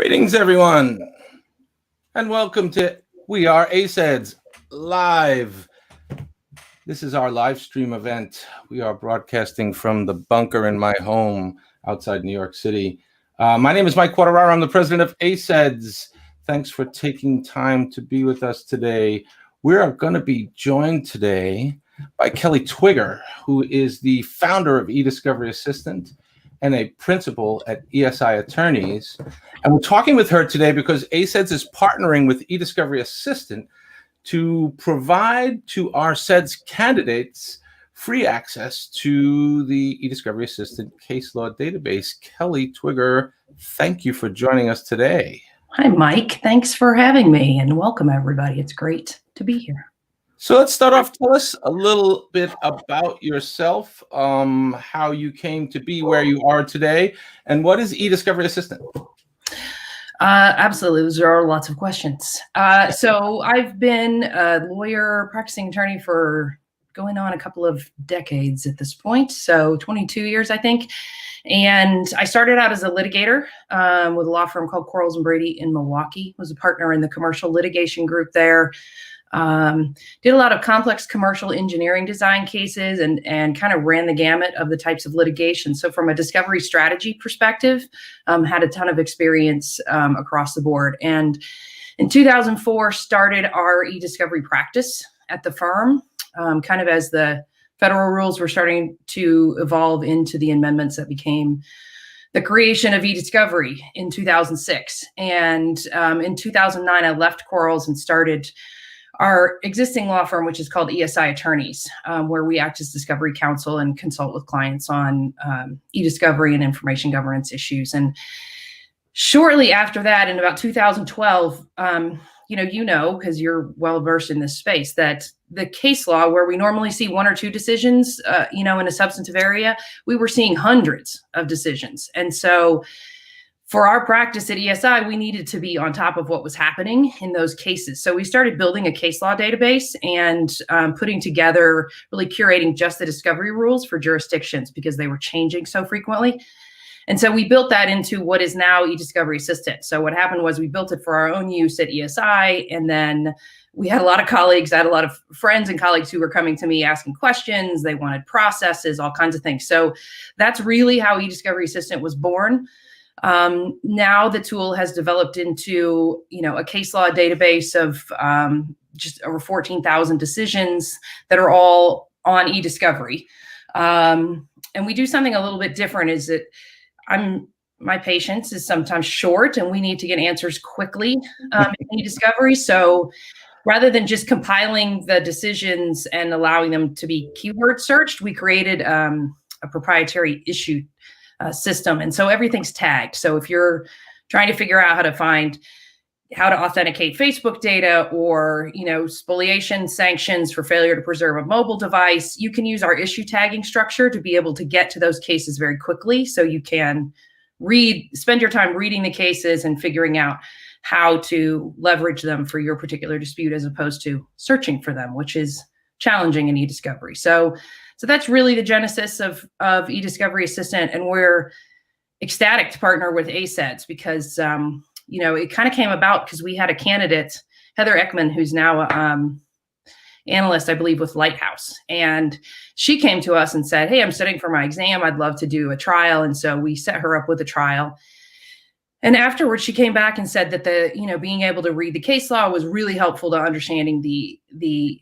Greetings, everyone, and welcome to We Are ACEDS Live. This is our live stream event. We are broadcasting from the bunker in my home outside New York City. My name is Mike Quateraro. I'm the president of ACEDS. Thanks for taking time to be with us today. We are going to be joined today by Kelly Twigger, who is the founder of EDiscovery Assistant and a principal at ESI Attorneys. And we're talking with her today because ACEDS is partnering with EDiscovery Assistant to provide to our CEDS candidates free access to the EDiscovery Assistant case law database. Kelly Twigger, thank you for joining us today. Hi, Mike. Thanks for having me, and welcome, everybody. It's great to be here. So let's start off. Tell us a little bit about yourself, how you came to be where you are today, and what is EDiscovery Assistant? Absolutely. Those are lots of questions. So I've been a lawyer, practicing attorney for going on a couple of decades at this point. So 22 years, I think. And I started out as a litigator with a law firm called Quarles and Brady in Milwaukee. Was a partner in the commercial litigation group there. Did a lot of complex commercial engineering design cases and kind of ran the gamut of the types of litigation. So from a discovery strategy perspective, had a ton of experience across the board. And in 2004, started our e-discovery practice at the firm, kind of as the federal rules were starting to evolve into the amendments that became the creation of eDiscovery in 2006. And in 2009, I left Quarles and started our existing law firm, which is called ESI Attorneys, where we act as discovery counsel and consult with clients on e-discovery and information governance issues. And shortly after that, in about 2012, because you're well versed in this space, that the case law, where we normally see one or two decisions, in a substantive area, we were seeing hundreds of decisions. And so for our practice at ESI, we needed to be on top of what was happening in those cases. So we started building a case law database and putting together, really curating just the discovery rules for jurisdictions because they were changing so frequently. And so we built that into what is now EDiscovery Assistant. So what happened was we built it for our own use at ESI, and then we had a lot of colleagues, I had a lot of friends and colleagues who were coming to me asking questions. They wanted processes, all kinds of things. So that's really how EDiscovery Assistant was born. Now the tool has developed into, a case law database of just over 14,000 decisions that are all on eDiscovery. And we do something a little bit different, is that my patience is sometimes short and we need to get answers quickly in eDiscovery. So rather than just compiling the decisions and allowing them to be keyword searched, we created a proprietary issue system. And so everything's tagged. So if you're trying to figure out how to authenticate Facebook data or, spoliation sanctions for failure to preserve a mobile device, you can use our issue tagging structure to be able to get to those cases very quickly. So you can spend your time reading the cases and figuring out how to leverage them for your particular dispute, as opposed to searching for them, which is challenging in eDiscovery. So that's really the genesis of EDiscovery Assistant, and we're ecstatic to partner with ACEDS because it kind of came about because we had a candidate, Heather Ekman, who's now analyst, I believe, with Lighthouse, and she came to us and said, "Hey, I'm studying for my exam. I'd love to do a trial," and so we set her up with a trial. And afterwards, she came back and said that being able to read the case law was really helpful to understanding the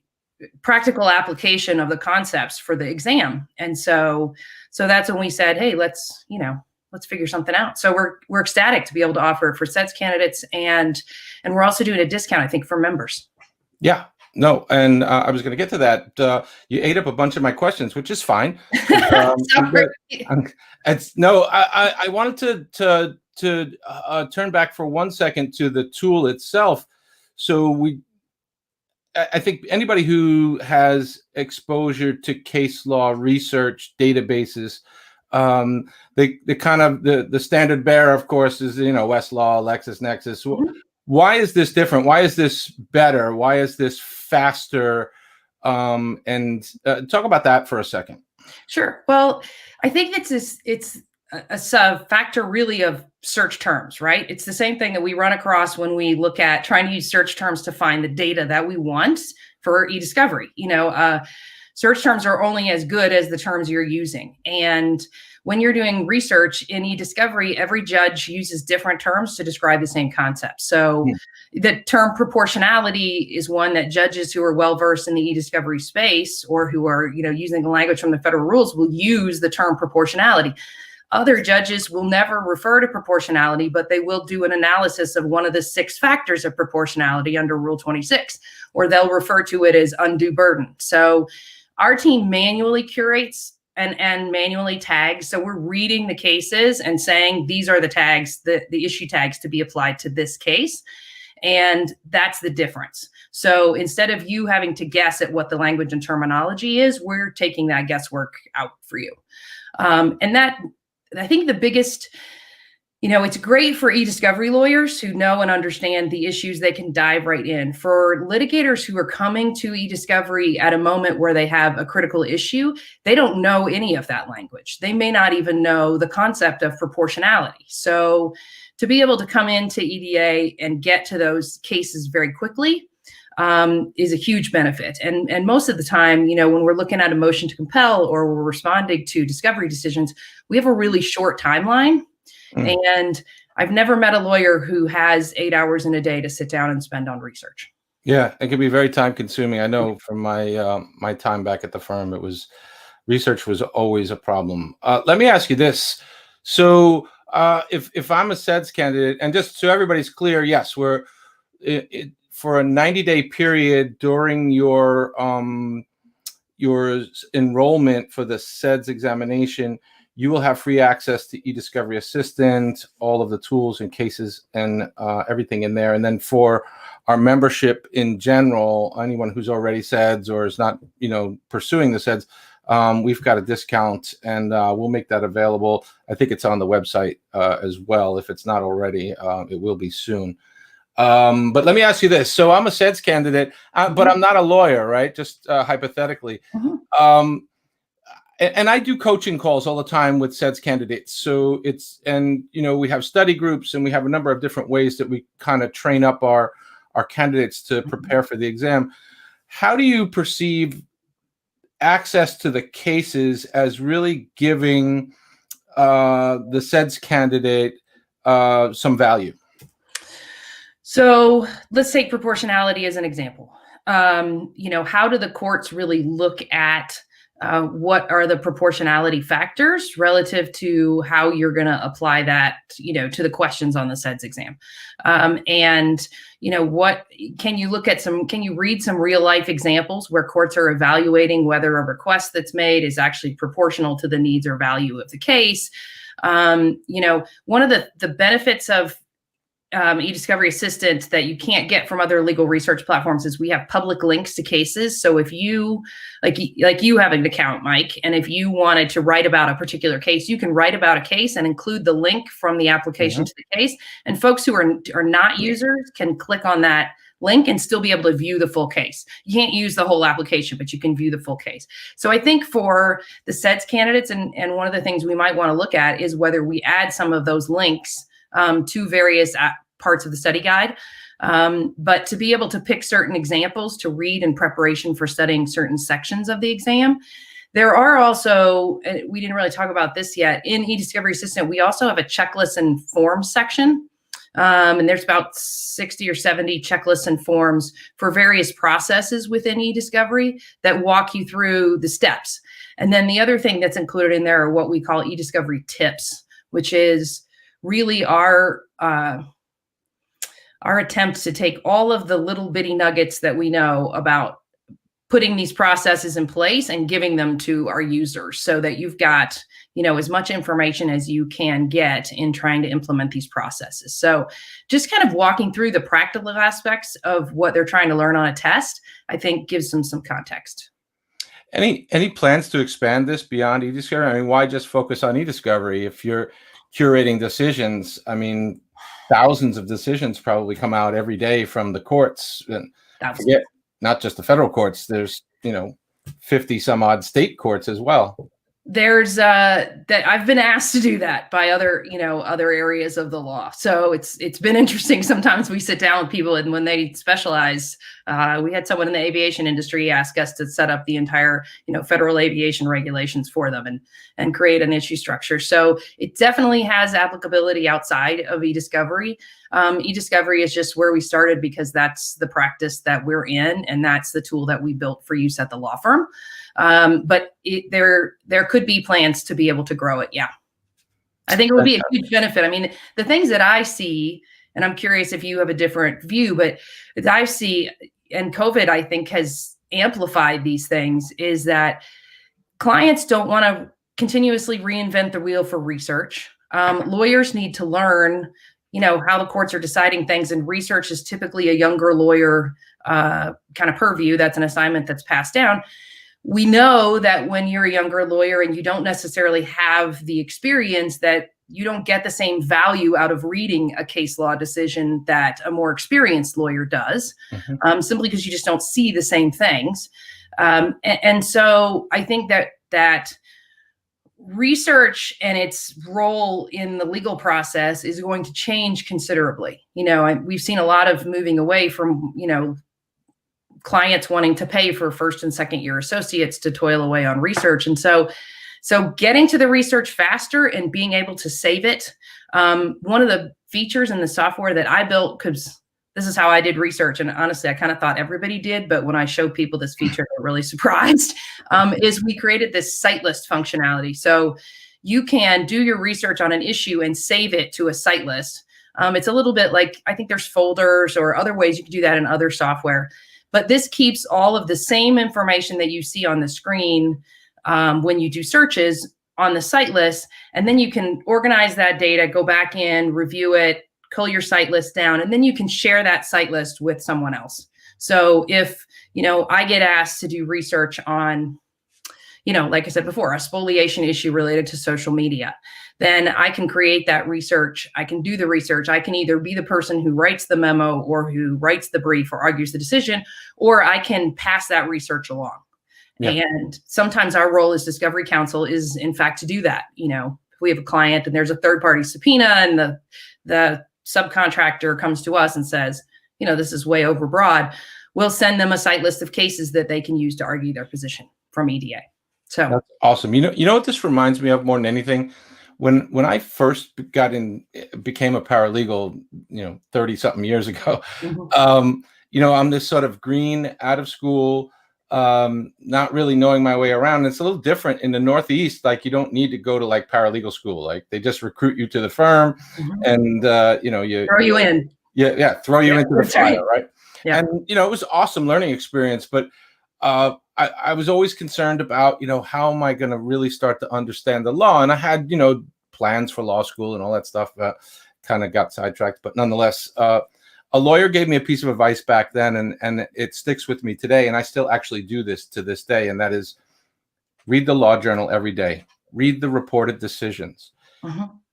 practical application of the concepts for the exam. And so that's when we said, hey, let's figure something out. So we're ecstatic to be able to offer it for CEDS candidates, and we're also doing a discount, I think, for members. Yeah, no, and I was going to get to that. You ate up a bunch of my questions, which is fine. I wanted to turn back for 1 second to the tool itself. So I think anybody who has exposure to case law research databases, the kind of the standard bearer, of course, is Westlaw, LexisNexis. Mm-hmm. Why is this different? Why is this better? Why is this faster? And talk about that for a second. Sure. Well, I think it's a factor really of search terms, right? It's the same thing that we run across when we look at trying to use search terms to find the data that we want for eDiscovery. Search terms are only as good as the terms you're using. And when you're doing research in eDiscovery, every judge uses different terms to describe the same concept. So the term proportionality is one that judges who are well-versed in the eDiscovery space, or who are, using the language from the federal rules, will use the term proportionality. Other judges will never refer to proportionality, but they will do an analysis of one of the 6 factors of proportionality under Rule 26, or they'll refer to it as undue burden. So our team manually curates and manually tags. So we're reading the cases and saying, these are the tags, the issue tags to be applied to this case. And that's the difference. So instead of you having to guess at what the language and terminology is, we're taking that guesswork out for you. And that, I think the biggest, it's great for eDiscovery lawyers who know and understand the issues. They can dive right in. For litigators who are coming to eDiscovery at a moment where they have a critical issue, they don't know any of that language. They may not even know the concept of proportionality. So to be able to come into EDA and get to those cases very quickly is a huge benefit. And most of the time, when we're looking at a motion to compel or we're responding to discovery decisions, we have a really short timeline. And I've never met a lawyer who has 8 hours in a day to sit down and spend on research. Yeah, it can be very time consuming. I know from my my time back at the firm, research was always a problem. Let me ask you this. So if I'm a CEDS candidate, and just so everybody's clear, yes, we're for a 90-day period during your enrollment for the CEDS examination, you will have free access to EDiscovery Assistant, all of the tools and cases and everything in there. And then for our membership in general, anyone who's already CEDS or is not, pursuing the CEDS, we've got a discount, and we'll make that available. I think it's on the website as well. If it's not already, it will be soon. But let me ask you this. So I'm a CEDS candidate, but I'm not a lawyer, right? Just hypothetically. And I do coaching calls all the time with CEDS candidates. So we have study groups, and we have a number of different ways that we kind of train up our candidates to prepare for the exam. How do you perceive access to the cases as really giving the CEDS candidate some value? So let's take proportionality as an example. How do the courts really look at what are the proportionality factors relative to how you're going to apply that, to the questions on the CEDS exam? What can you look at can you read some real life examples where courts are evaluating whether a request that's made is actually proportional to the needs or value of the case? One of the benefits of EDiscovery Assistant that you can't get from other legal research platforms is we have public links to cases. So if you, like you have an account, Mike, and if you wanted to write about a particular case, you can write about a case and include the link from the application to the case. And folks who are not users can click on that link and still be able to view the full case. You can't use the whole application, but you can view the full case. So I think for the CEDS candidates, and one of the things we might want to look at is whether we add some of those links to various parts of the study guide. But to be able to pick certain examples to read in preparation for studying certain sections of the exam. There are also, we didn't really talk about this yet, in EDiscovery Assistant, we also have a checklist and forms section. And there's about 60 or 70 checklists and forms for various processes within eDiscovery that walk you through the steps. And then the other thing that's included in there are what we call eDiscovery tips, which is really our attempt to take all of the little bitty nuggets that we know about putting these processes in place and giving them to our users so that you've got, as much information as you can get in trying to implement these processes. So just kind of walking through the practical aspects of what they're trying to learn on a test, I think gives them some context. Any plans to expand this beyond eDiscovery? I mean, why just focus on eDiscovery? If you're curating decisions, I mean, thousands of decisions probably come out every day from the courts. And forget, not just the federal courts, there's, 50 some odd state courts as well. there's that I've been asked to do that by other, other areas of the law. So it's been interesting. Sometimes we sit down with people, and when they specialize, we had someone in the aviation industry ask us to set up the entire, federal aviation regulations for them and create an issue structure. So it definitely has applicability outside of EDiscovery. EDiscovery is just where we started because that's the practice that we're in, and that's the tool that we built for use at the law firm. But there could be plans to be able to grow it. Yeah. I think it would be a huge benefit. I mean, the things that I see, and I'm curious if you have a different view, but as I see, and COVID, I think, has amplified these things, is that clients don't want to continuously reinvent the wheel for research. Lawyers need to learn, how the courts are deciding things, and research is typically a younger lawyer kind of purview. That's an assignment that's passed down. We know that when you're a younger lawyer and you don't necessarily have the experience, that you don't get the same value out of reading a case law decision that a more experienced lawyer does, simply because you just don't see the same things. And so I think that research and its role in the legal process is going to change considerably. We've seen a lot of moving away from, clients wanting to pay for first and second year associates to toil away on research. And so getting to the research faster and being able to save it. One of the features in the software that I built, because this is how I did research, and honestly, I kind of thought everybody did, but when I showed people this feature, they're really surprised, is we created this site list functionality. So you can do your research on an issue and save it to a site list. It's a little bit like, I think there's folders or other ways you can do that in other software. But this keeps all of the same information that you see on the screen when you do searches on the site list. And then you can organize that data, go back in, review it, cull your site list down, and then you can share that site list with someone else. So if, I get asked to do research on, like I said before, a spoliation issue related to social media, then I can create that research. I can do the research. I can either be the person who writes the memo or who writes the brief or argues the decision, or I can pass that research along. Yeah. And sometimes our role as discovery counsel is, in fact, to do that. If we have a client and there's a third party subpoena and the subcontractor comes to us and says, this is way overbroad, we'll send them a site list of cases that they can use to argue their position from EDA. So that's awesome. You know what this reminds me of more than anything? When I first became a paralegal, 30 something years ago, I'm this sort of green, out of school, not really knowing my way around. It's a little different in the Northeast. Like, you don't need to go to like paralegal school. Like, they just recruit you to the firm, and you throw you in. Yeah, throw you into the fire, right? Yeah. And it was an awesome learning experience, but I was always concerned about, how am I going to really start to understand the law? And I had, plans for law school and all that stuff, kind of got sidetracked. But nonetheless, a lawyer gave me a piece of advice back then, and it sticks with me today. And I still actually do this to this day. And that is, read the law journal every day. Read the reported decisions.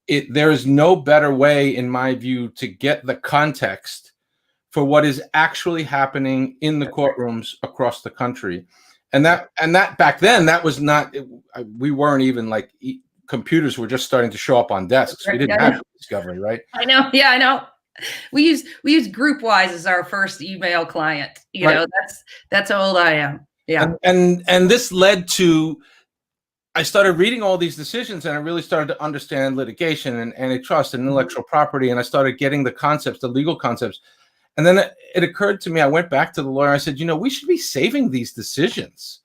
There is no better way, in my view, to get the context for what is actually happening in the courtrooms across the country. And that back then, that was not, we weren't even like, computers were just starting to show up on desks. We didn't have Discovery, right? I know. Yeah, I know. We use GroupWise as our first email client. That's how old I am. Yeah. And this led to, I started reading all these decisions, and I really started to understand litigation and antitrust and intellectual property. And I started getting the concepts, the legal concepts. And then it occurred to me, I went back to the lawyer. I said, we should be saving these decisions.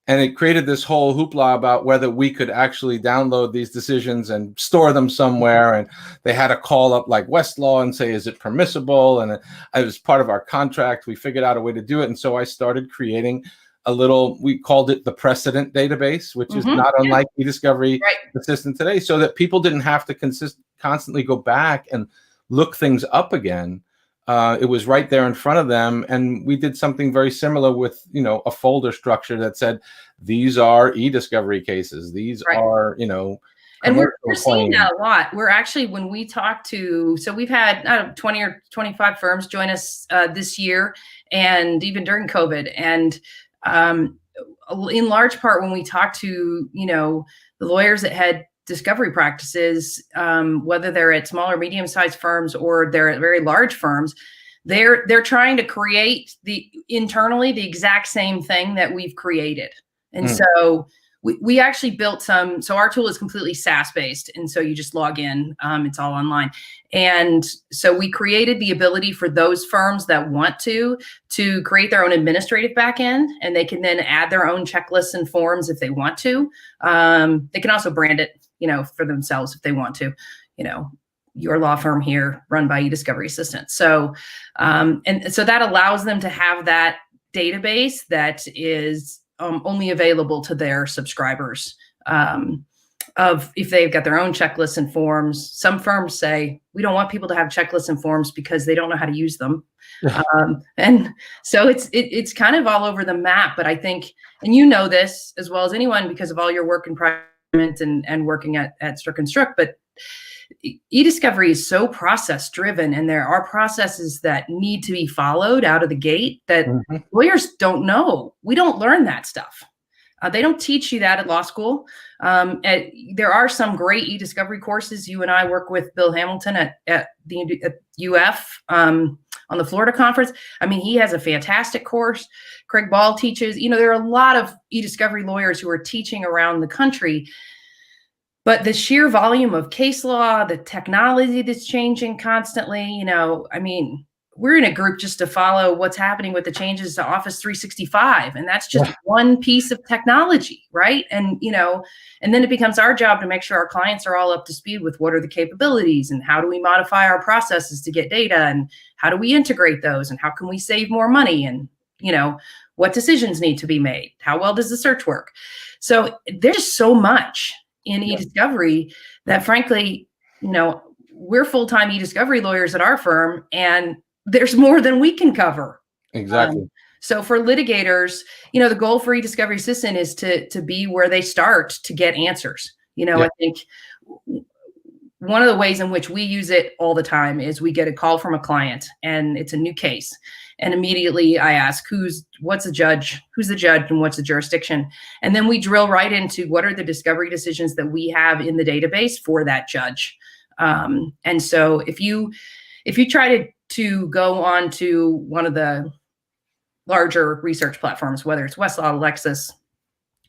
And it created this whole hoopla about whether we could actually download these decisions and store them somewhere. And they had to call up like Westlaw and say, is it permissible? And it was part of our contract. We figured out a way to do it. And so I started creating a little, we called it the Precedent database, which is not unlike EDiscovery Assistant today, so that people didn't have to constantly go back and look things up again. It was right there in front of them. And we did something very similar with, a folder structure that said, these are EDiscovery cases. These are, and we're seeing that a lot. We're actually, when we talk to, so we've had 20 or 25 firms join us this year, and even during COVID. And in large part, when we talk to, the lawyers that had discovery practices, whether they're at small or medium-sized firms or they're at very large firms, they're trying to create internally the exact same thing that we've created. And so we actually built so our tool is completely SaaS based. And so you just log in, it's all online. And so we created the ability for those firms that want to create their own administrative backend, and they can then add their own checklists and forms if they want to. They can also brand it, for themselves if they want to, your law firm here run by EDiscovery Assistant. So, and so that allows them to have that database that is only available to their subscribers, of if they've got their own checklists and forms. Some firms say, we don't want people to have checklists and forms because they don't know how to use them. And so it's kind of all over the map, but I think, and this as well as anyone, because of all your work in Precedent and working at Strick and Struck, but EDiscovery is so process driven, and there are processes that need to be followed out of the gate that lawyers don't know. We don't learn that stuff. They don't teach you that at law school. There are some great EDiscovery courses. You and I work with Bill Hamilton at UF on the Florida conference. I mean, he has a fantastic course. Craig Ball teaches. There are a lot of EDiscovery lawyers who are teaching around the country. But the sheer volume of case law, the technology that's changing constantly, we're in a group just to follow what's happening with the changes to Office 365. And that's just one piece of technology, right? And, and then it becomes our job to make sure our clients are all up to speed with what are the capabilities and how do we modify our processes to get data and how do we integrate those and how can we save more money and, what decisions need to be made? How well does the search work? So there's so much in EDiscovery that frankly, we're full-time EDiscovery lawyers at our firm, and there's more than we can cover. Exactly. So for litigators, the goal for EDiscovery Assistant is to be where they start to get answers. I think one of the ways in which we use it all the time is we get a call from a client and it's a new case. And immediately I ask, what's the judge, who's the judge and what's the jurisdiction? And then we drill right into what are the discovery decisions that we have in the database for that judge. And so if you try to go on to one of the larger research platforms, whether it's Westlaw, Lexis,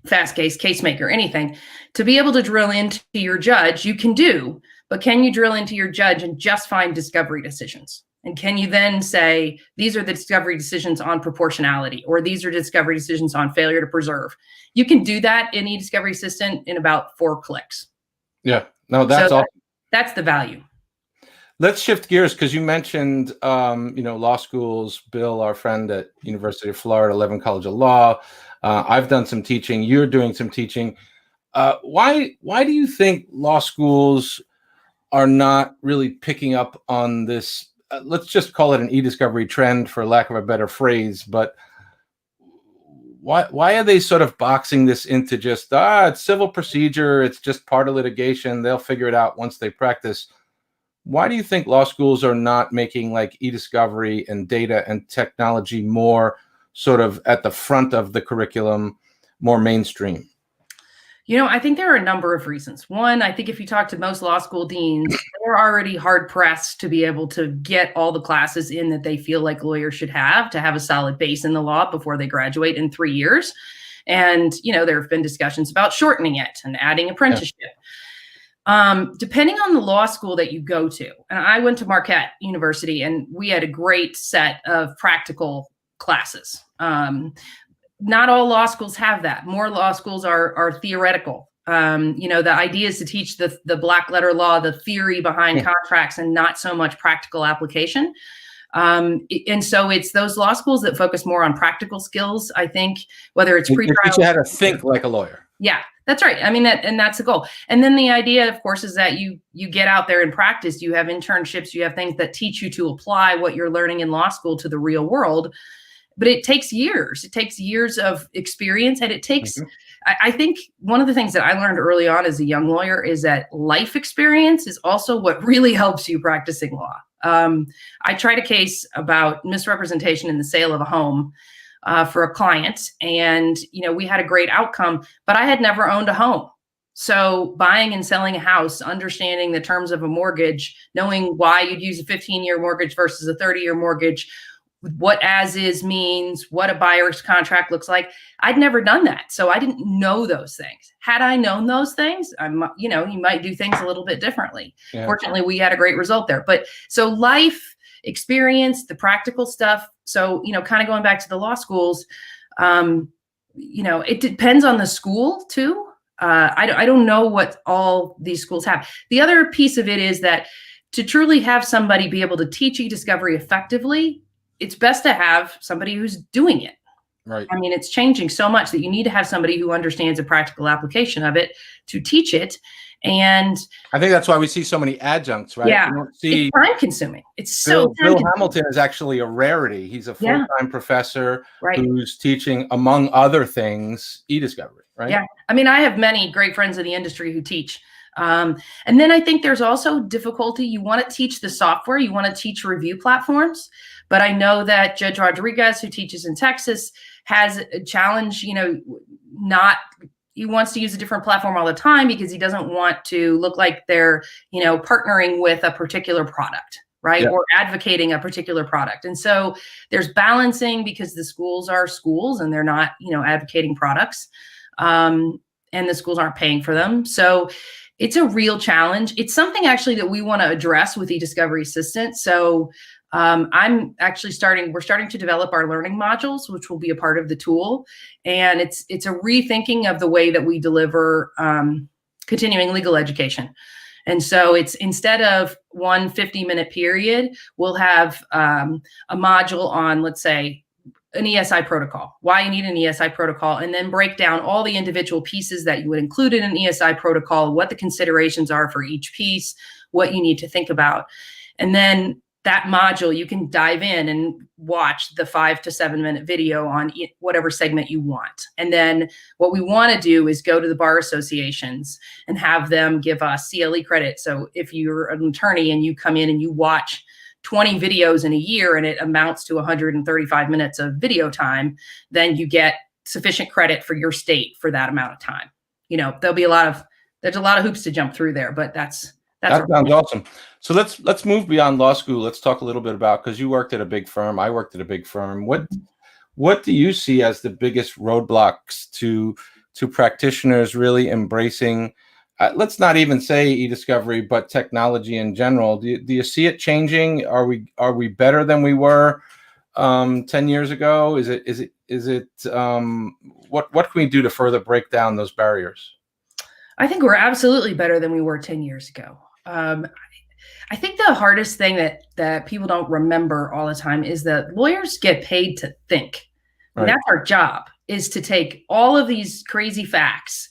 Fastcase, CaseMaker, anything, to be able to drill into your judge, you can do, but can you drill into your judge and just find discovery decisions? And can you then say, these are the discovery decisions on proportionality, or these are discovery decisions on failure to preserve? You can do that in EDiscovery Assistant in about 4 clicks. Yeah, no, that's awesome. That's the value. Let's shift gears because you mentioned, law schools. Bill, our friend at University of Florida, Levin College of Law. I've done some teaching. You're doing some teaching. Why do you think law schools are not really picking up on this? Let's just call it an EDiscovery trend, for lack of a better phrase. But why are they sort of boxing this into just it's civil procedure? It's just part of litigation. They'll figure it out once they practice. Why do you think law schools are not making like EDiscovery and data and technology more sort of at the front of the curriculum, more mainstream? I think there are a number of reasons. One, I think if you talk to most law school deans, they're already hard pressed to be able to get all the classes in that they feel like lawyers should have to have a solid base in the law before they graduate in 3 years. And, there have been discussions about shortening it and adding apprenticeship. Depending on the law school that you go to, and I went to Marquette University and we had a great set of practical classes. Not all law schools have that. More law schools are theoretical. The idea is to teach the black letter law, the theory behind contracts, and not so much practical application. And so it's those law schools that focus more on practical skills, I think, whether it's pre-trial. Teach you how to think like a lawyer. Yeah, that's right. I mean, that's the goal. And then the idea, of course, is that you get out there and practice. You have internships, you have things that teach you to apply what you're learning in law school to the real world. But it takes years. It takes years of experience. And it takes, I think one of the things that I learned early on as a young lawyer is that life experience is also what really helps you practicing law. I tried a case about misrepresentation in the sale of a home for a client, and we had a great outcome, but I had never owned a home. So buying and selling a house, understanding the terms of a mortgage, knowing why you'd use a 15-year mortgage versus a 30-year mortgage, what as is means, what a buyer's contract looks like. I'd never done that. So I didn't know those things. Had I known those things, you might do things a little bit differently. Yeah. Fortunately, we had a great result there. But so life experience, the practical stuff. So, kind of going back to the law schools, it depends on the school too. I don't know what all these schools have. The other piece of it is that to truly have somebody be able to teach e-discovery effectively, it's best to have somebody who's doing it. Right. I mean, it's changing so much that you need to have somebody who understands a practical application of it to teach it. And I think that's why we see so many adjuncts, right? Yeah, it's time consuming. It's so Bill Hamilton is actually a rarity. He's a full-time professor who's teaching, among other things, e-discovery, right? Yeah. I mean, I have many great friends in the industry who teach. And then I think there's also difficulty. You want to teach the software, you want to teach review platforms. But I know that Judge Rodriguez, who teaches in Texas, has a challenge, he wants to use a different platform all the time because he doesn't want to look like they're, partnering with a particular product, right? Yeah. Or advocating a particular product. And so there's balancing because the schools are schools and they're not, advocating products. And the schools aren't paying for them. So it's a real challenge. It's something actually that we want to address with EDiscovery Assistant. So we're starting to develop our learning modules, which will be a part of the tool. And it's a rethinking of the way that we deliver continuing legal education. And so it's instead of one 50-minute period, we'll have a module on, let's say, an ESI protocol, why you need an ESI protocol, and then break down all the individual pieces that you would include in an ESI protocol, what the considerations are for each piece, what you need to think about. And then that module, you can dive in and watch the 5 to 7 minute video on whatever segment you want. And then what we want to do is go to the bar associations and have them give us CLE credit. So if you're an attorney and you come in and you watch 20 videos in a year and it amounts to 135 minutes of video time, then you get sufficient credit for your state for that amount of time. There's a lot of hoops to jump through there, but that sounds awesome. So let's move beyond law school. Let's talk a little bit about, because you worked at a big firm, I worked at a big firm. What do you see as the biggest roadblocks to practitioners really embracing, let's not even say e-discovery, but technology in general? Do you see it changing? Are we better than we were 10 years ago? What can we do to further break down those barriers? I think we're absolutely better than we were 10 years ago. I think the hardest thing that people don't remember all the time is that lawyers get paid to think. Right. And that's our job, is to take all of these crazy facts,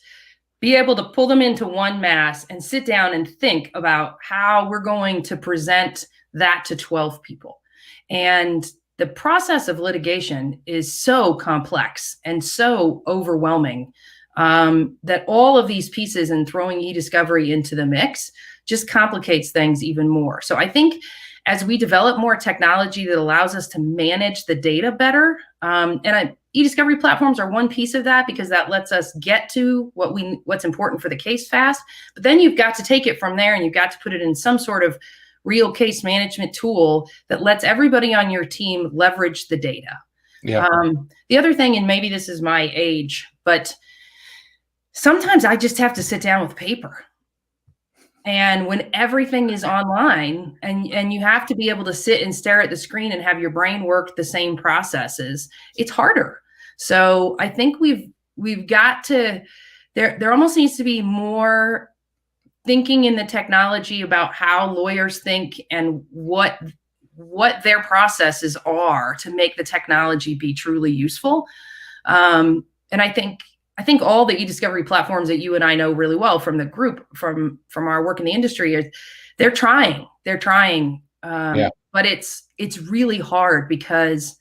be able to pull them into one mass and sit down and think about how we're going to present that to 12 people. And the process of litigation is so complex and so overwhelming that all of these pieces and throwing e-discovery into the mix just complicates things even more. So I think as we develop more technology that allows us to manage the data better, e-discovery platforms are one piece of that, because that lets us get to what's important for the case fast. But then you've got to take it from there and you've got to put it in some sort of real case management tool that lets everybody on your team leverage the data. Yeah. The other thing, and maybe this is my age, but sometimes I just have to sit down with paper. And when everything is online and you have to be able to sit and stare at the screen and have your brain work the same processes, it's harder. So I think we've got to, there almost needs to be more thinking in the technology about how lawyers think and what their processes are to make the technology be truly useful. And I think all the e-discovery platforms that you and I know really well from the group, from our work in the industry, they're trying. But it's really hard because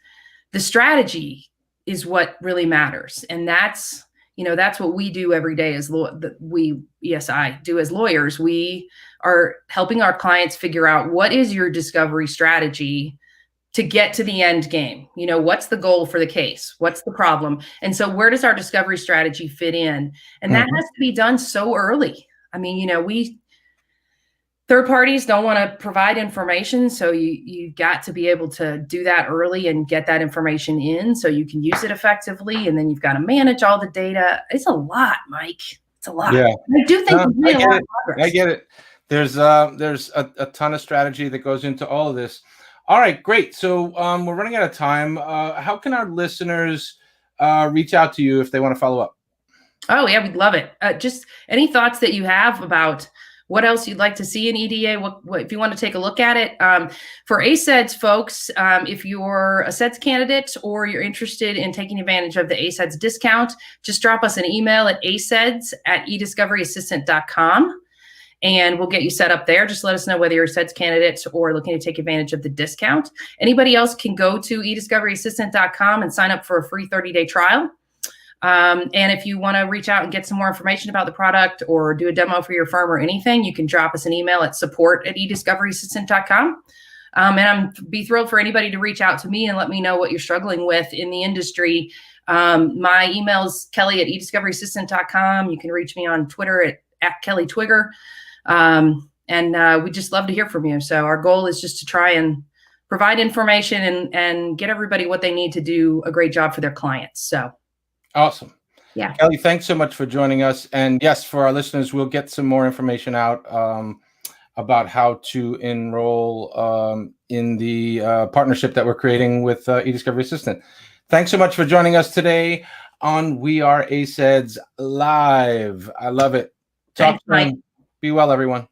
the strategy is what really matters. And that's what we do every day as ESI do as lawyers. We are helping our clients figure out what is your discovery strategy to get to the end game. You know, what's the goal for the case? What's the problem? And so where does our discovery strategy fit in? And that has to be done so early. I mean, you know, third parties don't want to provide information. So you've got to be able to do that early and get that information in so you can use it effectively. And then you've got to manage all the data. It's a lot, Mike. It's a lot. Yeah. I do think we've made a lot of progress. I get it. There's a ton of strategy that goes into all of this. All right, great. So we're running out of time. How can our listeners reach out to you if they want to follow up? Oh, yeah, we'd love it. Just any thoughts that you have about what else you'd like to see in EDA, what if you want to take a look at it. For ACEDS folks, if you're a ACEDS candidate or you're interested in taking advantage of the ACEDS discount, just drop us an email at ACEDS@ediscoveryassistant.com. And we'll get you set up there. Just let us know whether you're a ACEDS candidate or looking to take advantage of the discount. Anybody else can go to ediscoveryassistant.com and sign up for a free 30-day trial. And if you want to reach out and get some more information about the product or do a demo for your firm or anything, you can drop us an email at support@ediscoveryassistant.com. And I'd be thrilled for anybody to reach out to me and let me know what you're struggling with in the industry. My email is kelly@ediscoveryassistant.com. You can reach me on Twitter at Kelly Twigger. And we'd just love to hear from you. So our goal is just to try and provide information and get everybody what they need to do a great job for their clients. So awesome. Yeah. Kelly, thanks so much for joining us. And yes, for our listeners, we'll get some more information out about how to enroll in the partnership that we're creating with EDiscovery Assistant. Thanks so much for joining us today on We Are ACEDS Live. I love it. Talk soon. Be well, everyone.